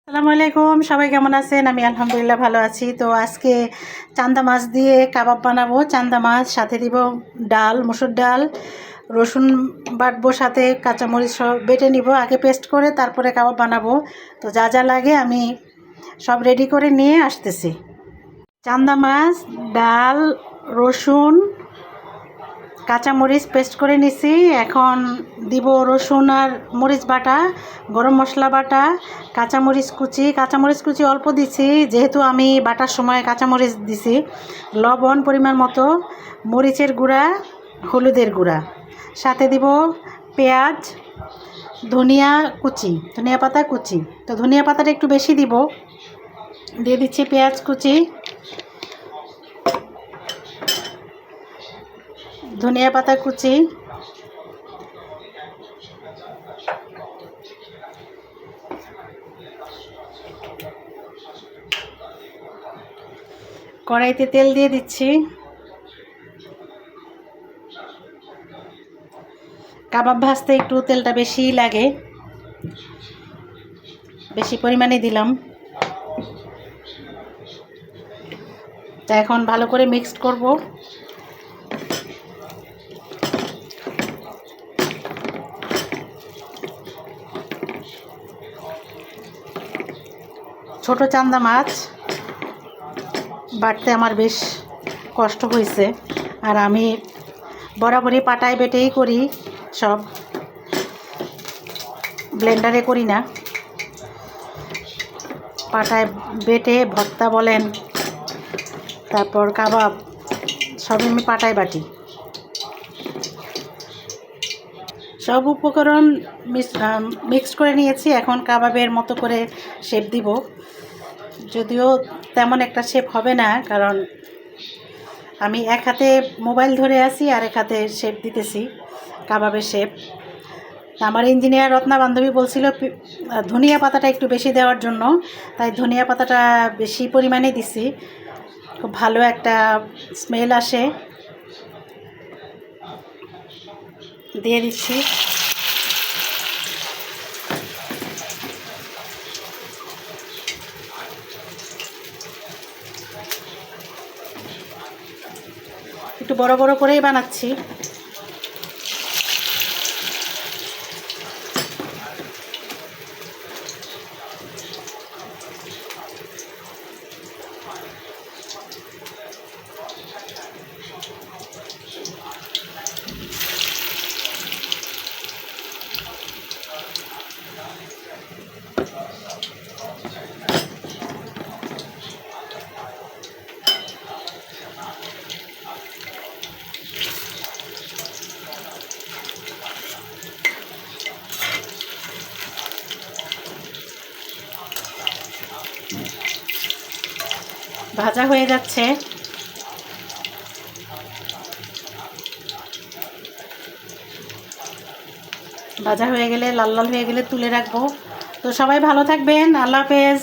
আসসালামু আলাইকুম, সবাই কেমন আছেন? আমি আলহামদুলিল্লাহ ভালো আছি। তো আজকে চান্দা মাছ দিয়ে কাবাব বানাবো। চান্দা মাছ সাথে দিব ডাল, মসুর ডাল, রসুন বাটবো, সাথে কাঁচামরিচ সব বেটে নিব আগে পেস্ট করে, তারপরে কাবাব বানাবো। তো যা যা লাগে আমি সব রেডি করে নিয়ে আসতেছি। চান্দা মাছ, ডাল, রসুন, কাঁচামরিচ পেস্ট করে নিছি। এখন দিব রসুন আর মরিচ বাটা, গরম মশলা বাটা, কাঁচামরিচ কুচি অল্প দিছি, যেহেতু আমি বাটার সময় কাঁচামরিচ দিছি। লবণ পরিমাণ মতো, মরিচের গুঁড়া, হলুদের গুঁড়া, সাথে দিব পেঁয়াজ, ধনিয়া পাতা কুচি। তো ধনিয়া পাতাটা একটু বেশি দিব, দিয়ে দিচ্ছি পেঁয়াজ কুচি, ধনিয়া পাতা কুচি, কড়াইতে তেল দিয়ে দিচ্ছি। কাবাব ভাজতে একটু তেলটা বেশি লাগে, বেশি পরিমাণে দিলাম। তা এখন ভালো করে মিক্সড করব। ছোট চান্দা মাছ বাটতে আমার বেশ কষ্ট হয়েছে, আর আমি বরাবরই পাটায় বেটেই করি, সব ব্লেন্ডারে করি না। পাটায় বেটে ভর্তা বলেন, তারপর কাবাব, সব আমি পাটায় বাটি। সব উপকরণ মিক্সড করে নিয়েছি। এখন কাবাবের মতো করে শেপ দিব, যদিও তেমন একটা শেপ হবে না, কারণ আমি এক হাতে মোবাইল ধরে আছি আর এক হাতে শেপ দিতেছি, কাবাবের শেপ। আমার ইঞ্জিনিয়ার রত্না বান্ধবী বলছিল ধনিয়া পাতাটা একটু বেশি দেওয়ার জন্য, তাই ধনিয়া পাতাটা বেশি পরিমাণে দিছি, খুব ভালো একটা স্মেল আসে। দিয়ে দিচ্ছি। একটু বড় বড় করেই বানাচ্ছি। ভাজা হয়ে যাচ্ছে। ভাজা হয়ে গেলে, লাল লাল হয়ে গেলে তুলে রাখবো। তো সবাই ভালো থাকবেন, আল্লাহ হাফেজ।